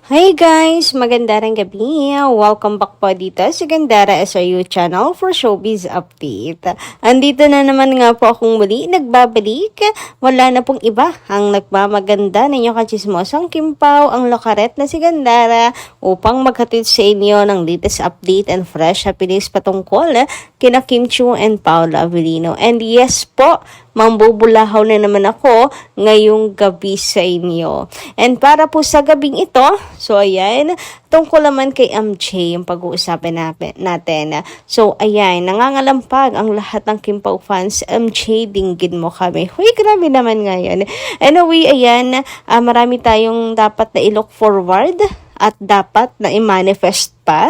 Hi guys! Magandang gabi! Welcome back po dito sa Gandara SRU channel for Showbiz Update. Andito na naman nga po akong muli nagbabalik. Wala na pong iba ang nagmamaganda ninyo kachismosang Kim Pao, ang lokaret na si Gandara upang maghatid sa inyo ng latest update and fresh happenings patungkol kina Kim Chiu and Paula Avellino. And yes po, mambubulahaw na naman ako ngayong gabi sa inyo. And para po sa gabing ito, so ayan, tungkol naman kay MJ yung pag-uusapan natin. So ayan, nangangalampag ang lahat ng Kim Pao fans. MJ, dinggin mo kami. Huy, grabe naman ngayon. Anyway, ayan, marami tayong dapat na i-look forward at dapat na i-manifest pa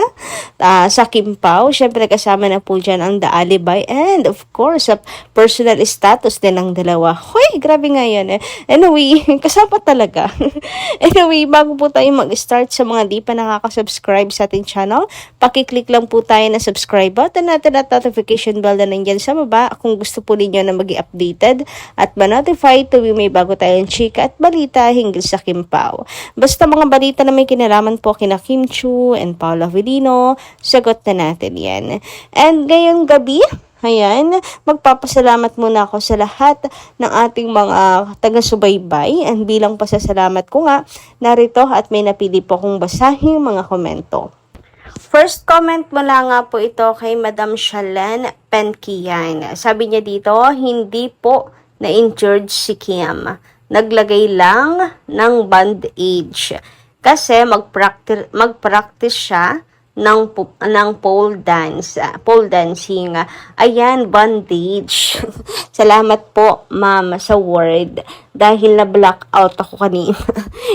sa Kim Pao. Siyempre kasama na po dyan ang The Alibi and of course personal status din ng dalawa. Hoy, grabe nga yan. Anyway, kasama talaga. Anyway, bago po tayo mag-start, sa mga di pa nakaka-subscribe sa ating channel, pakiclick lang po tayo na subscribe button natin at notification bell na nandyan sa baba kung gusto po ninyo na maging updated at ma-notify tuwing may bago tayong chika at balita hinggil sa Kim Pao. Basta mga balita na may kinalaman po kina Kim Chiu and Paula Avellino, sagot na natin yan. And ngayong gabi, ayan, magpapasalamat muna ako sa lahat ng ating mga taga-subaybay. And bilang pasasalamat ko nga, narito at may napili po kong basahing mga komento. First comment mula nga po ito kay Madam Shalan Penkian. Sabi niya dito, hindi po na-injured si Kim. Naglagay lang ng bandage. Kasi mag-practice siya ng pole dancing. Ayan, bandage. Salamat po, ma'am, sa word. Dahil na blackout ako kanina.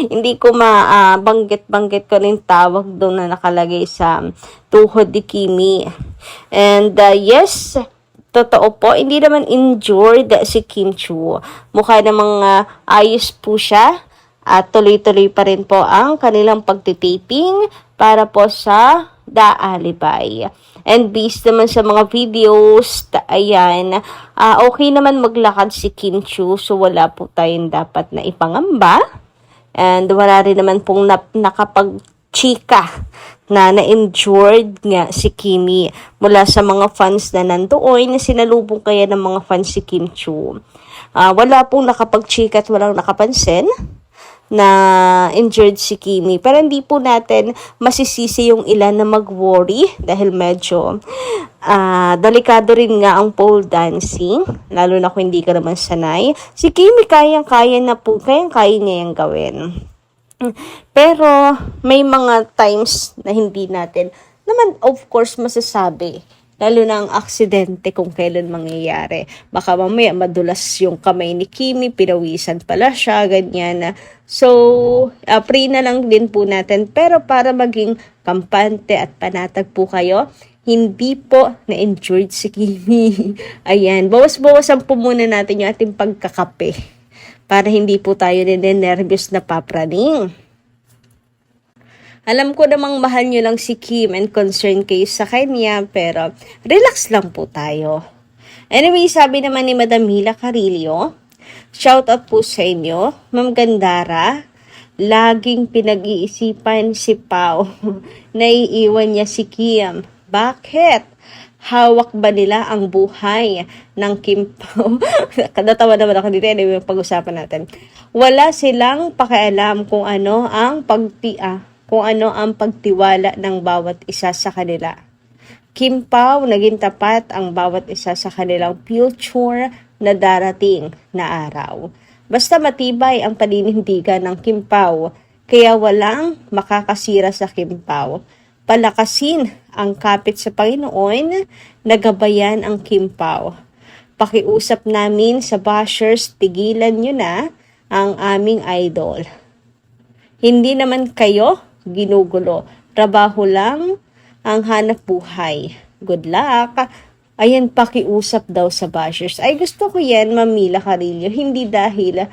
Hindi ko banggit ko rin tawag doon na nakalagay sa tuhod ni Kimi. And yes, totoo po, hindi naman injured si Kim Chiu. Mukha namang ayos po siya. At tuloy-tuloy pa rin po ang kanilang pagtitaping para po sa The Alibi. And based naman sa mga videos, ayan, okay naman maglakad si Kim Chiu, so wala po tayong dapat na ipangamba. And wala rin naman pong nakapag-chika na-injured nga si Kimi mula sa mga fans na nandoon, na sinalubong kaya ng mga fans si Kim Chiu. Wala pong nakapag-chika at walang nakapansin na injured si Kimi. Pero hindi po natin masisisi yung ilan na mag-worry dahil medyo delikado rin nga ang pole dancing, lalo na kung hindi ka naman sanay. Si Kimi kayang-kaya niya yung gawin. Pero may mga times na hindi natin naman of course masasabi. Lalo na ang aksidente kung kailan mangyayari. Baka mamaya madulas yung kamay ni Kimi, pinawisan pala siya, ganyan. So, pray na lang din po natin. Pero para maging kampante at panatag po kayo, hindi po na-injured si Kimi. Ayan, bawas-bawasan po muna natin yung ating pagkakape. Para hindi po tayo nervous na papraning. Alam ko namang mahal nyo lang si Kim and concern kayo sa kanya, pero relax lang po tayo. Anyway, sabi naman ni Madam Mila Carillo, shoutout po sa inyo, Ma'am Gandara, laging pinag-iisipan si Pao. Naiiwan niya si Kim. Bakit? Hawak ba nila ang buhay ng Kim Pao? Natawa naman ako dito, anyway, pag-usapan natin. Wala silang pakialam kung ano ang pagtiwala ng bawat isa sa kanila. Kim Pao, naging tapat ang bawat isa sa kanilang future na darating na araw. Basta matibay ang paninindigan ng Kim Pao, kaya walang makakasira sa Kim Pao. Palakasin ang kapit sa Panginoon, nagabayan ang Kim Pao. Pakiusap namin sa bashers, tigilan nyo na ang aming idol. Hindi naman kayo ginugulo. Trabaho lang ang hanap buhay. Good luck. Ayan, pakiusap daw sa bashers. Ay, gusto ko yan, Ma'am Mila Carillo. Hindi dahil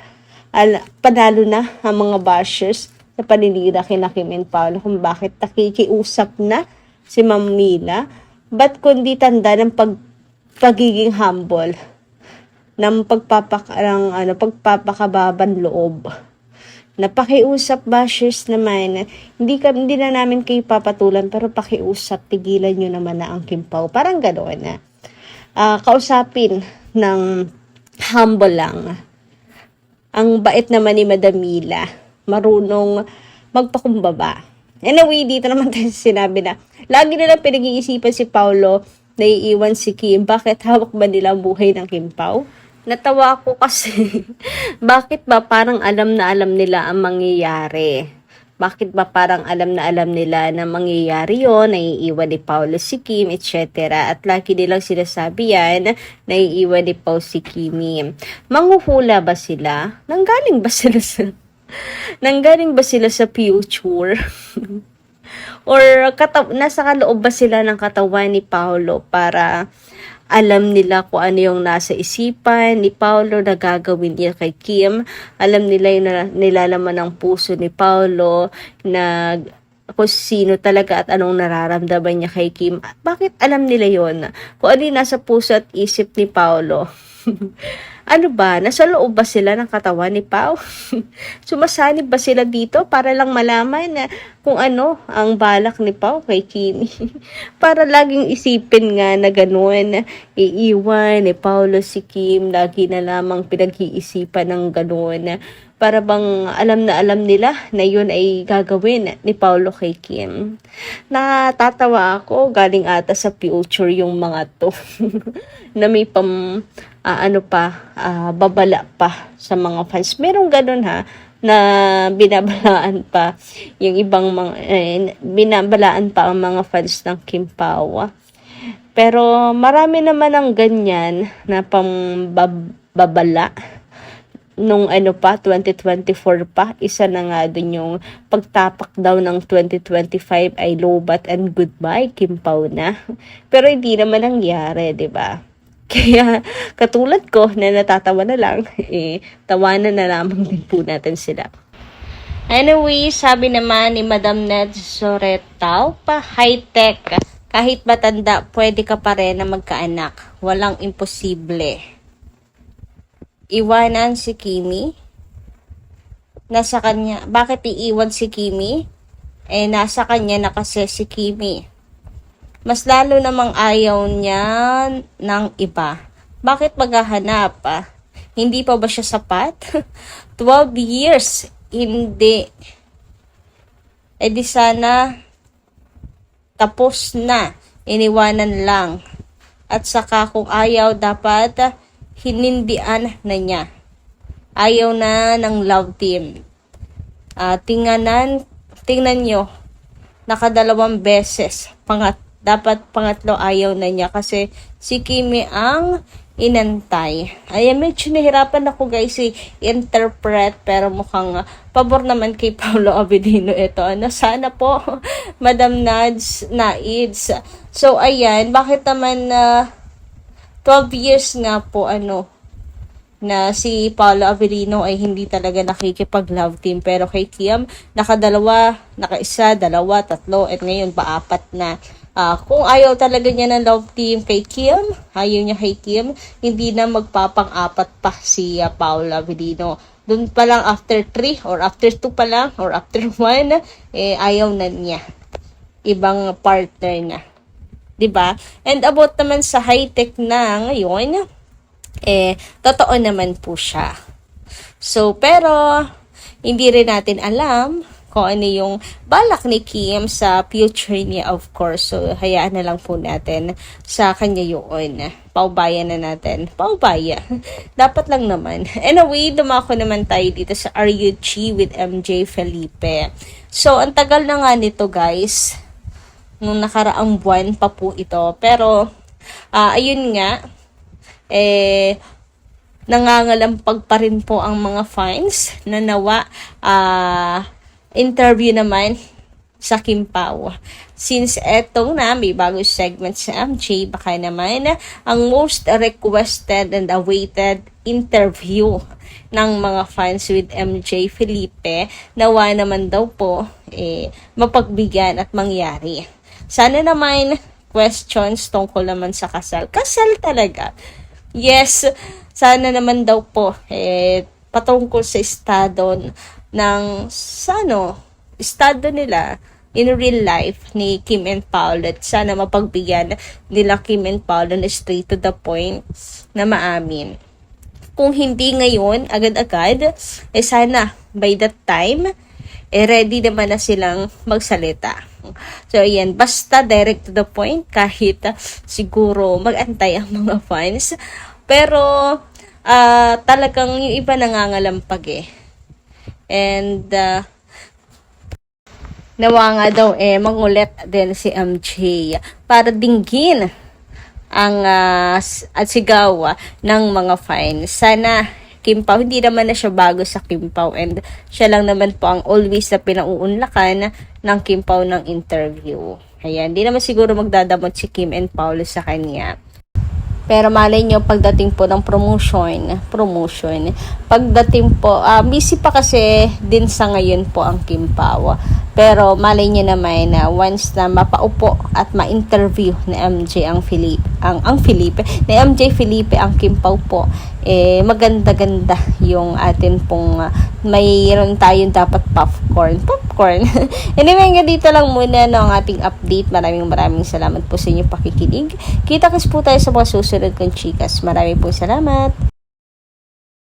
panalo na ang mga bashers sa paninira kina Kim and Paolo kung bakit nakikiusap na si Ma'am Mila. Ba't kundi tanda ng pagiging humble, ng pagpapakababan loob. Napakiusap bashers naman, hindi na namin kayo papatulan pero pakiusap, tigilan nyo naman na ang Kim Pao. Parang gano'n na. Kausapin ng humble lang. Ang bait naman ni Madam Mila, marunong magpakumbaba. Anyway, dito naman tayo sinabi na lagi nilang pinag-iisipan si Paolo na iiwan si Kim. Bakit hawak ba nila ang buhay ng Kim Pao? Natawa ako kasi bakit ba parang alam na alam nila ang mangyayari? Bakit ba parang alam na alam nila na mangyayari yun, naiiwan ni Paolo si Kim, etc. At lagi nilang sinasabi yan, naiiwan ni Pao si Kimi. Manghuhula ba sila? Nanggaling ba sila sa future? Or nasa kaloob ba sila ng katawan ni Paolo para alam nila kung ano yung nasa isipan ni Paolo na gagawin niya kay Kim. Alam nila yung nilalaman ng puso ni Paolo na kung sino talaga at anong nararamdaman niya kay Kim. Bakit alam nila yon? Kung ano yung nasa puso at isip ni Paolo. Ano ba? Nasa loob ba sila ng katawan ni Pao? Sumasanib ba sila dito para lang malaman na kung ano ang balak ni Pao kay Kimi? Para laging isipin nga na gano'n, iiwan ni Paolo si Kim, lagi na lamang pinag-iisipan ng gano'n. Para bang alam na alam nila na yun ay gagawin ni Paolo kay Kim. Natatawa ako, galing ata sa future yung mga to. Na may babala pa sa mga fans. Merong ganun ha, na binabalaan pa yung ibang mga, binabalaan pa ang mga fans ng Kim Pao. Pero marami naman ang ganyan na pambabala. Nung 2024 pa, isa na nga dun yung pagtapak daw ng 2025 ay lobat and goodbye, Kim Pao na. Pero hindi naman nangyari, di ba? Kaya katulad ko na natatawa na lang, tawanan na lamang din po natin sila. Anyway, sabi naman ni Madam Ned Soretao, pa high-tech, kahit matanda, pwede ka pa rin na magkaanak. Walang imposible. Iwanan si Kimi? Nasa kanya. Bakit iiwan si Kimi? Nasa kanya na kasi si Kimi. Mas lalo namang ayaw niya ng iba. Bakit maghahanap? Hindi pa ba siya sapat? 12 years. Hindi. Di sana tapos na. Iniwanan lang. At saka kung ayaw, dapat hinindian na niya. Ayaw na ng love team. Tingnan nyo. Nakadalawang beses. Dapat pangatlo ayaw na niya kasi si Kimi ang inantay. Medyo nahirapan ako guys i-interpret pero mukhang pabor naman kay Paolo Avellino ito. Sana po Madam Naids. So ayan, bakit naman 12 years nga po na si Paolo Avellino ay hindi talaga nakikipag-love team. Pero kay Kim, nakadalawa, nakaisa, dalawa, tatlo, at ngayon pa-apat na. Kung ayaw talaga niya ng love team kay Kim, ayaw niya kay Kim, hindi na magpapang-apat pa si Paolo Avellino. Doon pa lang after 3 or after 2 pa lang or after 1, ayaw na niya. Ibang partner na. 'Di ba? And about naman sa high-tech na ngayon, totoo naman po siya. So, pero hindi rin natin alam kung ano yung balak ni Kim sa future niya, of course. So, hayaan na lang po natin sa kanya yun. Paubaya na natin. Paubaya. Dapat lang naman. Anyway, dumako naman tayo dito sa RUG with MJ Felipe. So, ang tagal na nga nito, guys. Nung nakaraang buwan pa po ito. Pero, ayun nga, nangangalampag pa rin po ang mga fans na nawa interview naman sa Kim Pao. Since etong na may bagong segment sa MJ, baka naman ang most requested and awaited interview ng mga fans with MJ Felipe, nawa naman daw po mapagbigyan at mangyari. Sana naman questions tungkol naman sa kasal. Kasal talaga. Yes, sana naman daw po patungkol sa estado estado nila in real life ni Kim and Paul, at sana mapagbigyan nila Kim and Paul na straight to the point na maamin. Kung hindi ngayon, agad-agad, sana by that time, ready naman na silang magsalita. So, ayan, basta direct to the point, kahit siguro mag-antay ang mga fans. Pero, talagang yung iba nangangalampag eh. And, nawa nga daw mangulit din si MJ para dinggin ang at sigaw ng mga fans. Sana Kim Pao, hindi naman na siya bago sa Kim Pao, and siya lang naman po ang always na pinauunlakan ng Kim Pao ng interview. Ayan, hindi naman siguro magdadamot si Kim and Paul sa kanya. Pero malay nyo, pagdating po ng promotion, pagdating po, busy pa kasi din sa ngayon po ang Kim Pao. Pero malay nyo naman na once na mapaupo at ma-interview ni MJ ni MJ Felipe ang Kim Pao po, maganda-ganda yung atin pong mayroon tayong dapat popcorn. Anyway, nga dito lang muna ang ating update. Maraming salamat po sa inyong pakikinig. Kita-kits po tayo sa mga susunod kong chikas. Maraming po salamat.